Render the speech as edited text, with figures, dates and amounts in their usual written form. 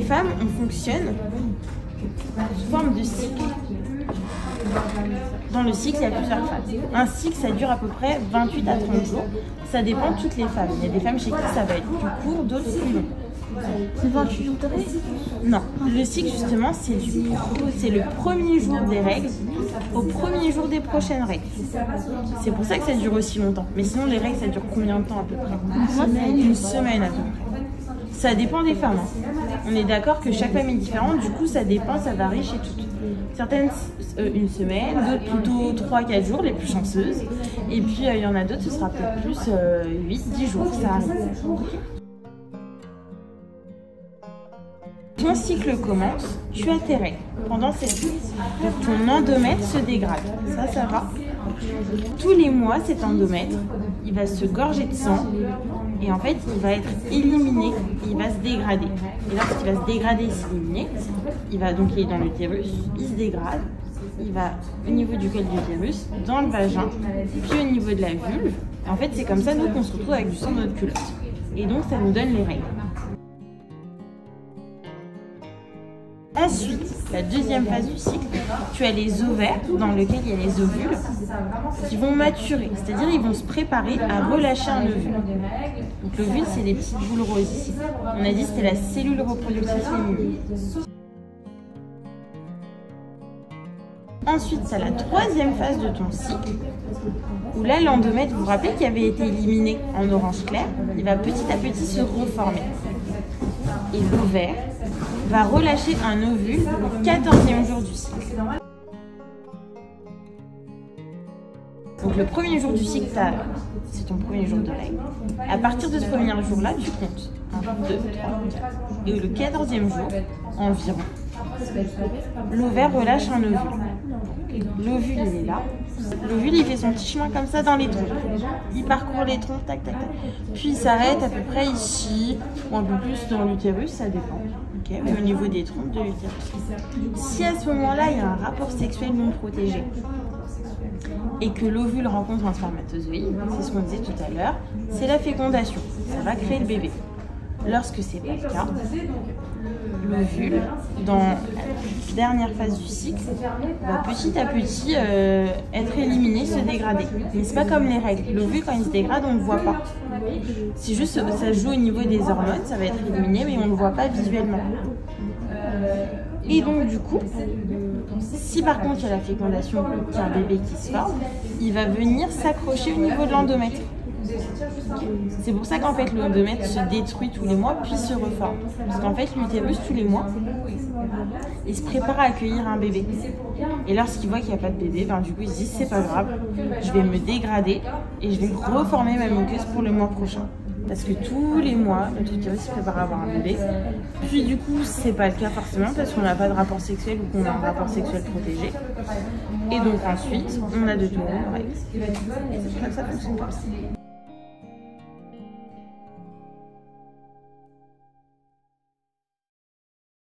femmes, on fonctionne sous forme de cycle. Dans le cycle, il y a plusieurs phases. Un cycle, ça dure à peu près 28 à 30 jours. Ça dépend de toutes les femmes. Il y a des femmes chez qui ça va être plus court, d'autres plus long. C'est 28 jours de règles? Non, le cycle justement, c'est le premier jour des règles au premier jour des prochaines règles. C'est pour ça que ça dure aussi longtemps. Mais sinon, les règles, ça dure combien de temps à peu près? Une semaine à peu près. Ça dépend des femmes. On est d'accord que chaque femme est différente, du coup ça dépend, ça varie chez toutes. Certaines une semaine, d'autres plutôt 3-4 jours, les plus chanceuses. Et puis il y en a d'autres, ce sera peut-être plus 8-10 jours, ça arrive. Ton cycle commence, tu as tes règles pendant cette phase. Donc ton endomètre se dégrade, ça va. Tous les mois, cet endomètre, il va se gorger de sang et en fait, il va être éliminé, il va se dégrader. Et lorsqu'il va se dégrader et s'éliminer, il va donc aller dans l'utérus, il se dégrade, il va au niveau du col de l'utérus, dans le vagin, puis au niveau de la vulve. En fait, c'est comme ça nous qu'on se retrouve avec du sang dans notre culotte. Et donc, ça nous donne les règles. Ensuite, la deuxième phase du cycle, tu as les ovaires dans lesquels il y a les ovules qui vont maturer, c'est-à-dire ils vont se préparer à relâcher un ovule. Donc l'ovule, c'est les petites boules roses ici. On a dit que c'était la cellule reproductrice féminine. Ensuite, tu as la troisième phase de ton cycle, où là, l'endomètre, vous vous rappelez qu'il avait été éliminé en orange clair, il va petit à petit se reformer. Et l'ovaire va relâcher un ovule au 14e jour du cycle. Donc le premier jour du cycle, c'est ton premier jour de règle. À partir de ce premier jour-là, tu comptes 1, 2, 3, 4. Et le 14e jour, environ, l'ovaire relâche un ovule. L'ovule, il est là. L'ovule, il fait son petit chemin comme ça dans les troncs. Il parcourt les troncs, tac, tac, tac. Puis il s'arrête à peu près ici, ou un peu plus dans l'utérus, ça dépend. Okay, mais au niveau des troncs de l'utérus. Si à ce moment-là, il y a un rapport sexuel non protégé et que l'ovule rencontre un spermatozoïde, c'est ce qu'on disait tout à l'heure, c'est la fécondation. Ça va créer le bébé. Lorsque ce n'est pas le cas, l'ovule, dans la dernière phase du cycle, va petit à petit être éliminé, se dégrader. Mais c'est pas comme les règles. L'ovule, quand il se dégrade, on ne le voit pas. C'est juste, ça joue au niveau des hormones, ça va être éliminé, mais on ne le voit pas visuellement. Et donc du coup, si par contre il y a la fécondation, qu'il y a un bébé qui se forme, il va venir s'accrocher au niveau de l'endomètre. C'est pour ça qu'en fait l'endomètre se détruit tous les mois puis se reforme. Parce qu'en fait l'utérus tous les mois, il se prépare à accueillir un bébé. Et lorsqu'il voit qu'il n'y a pas de bébé, ben, du coup il se dit c'est pas grave, je vais me dégrader et je vais reformer ma muqueuse pour le mois prochain. Parce que tous les mois, notre utérus se prépare à avoir un bébé. Puis du coup, c'est pas le cas forcément parce qu'on n'a pas de rapport sexuel ou qu'on a un rapport sexuel protégé. Et donc ensuite, on a de nouveau nos règles. Et c'est pour ça que ça fonctionne comme ça.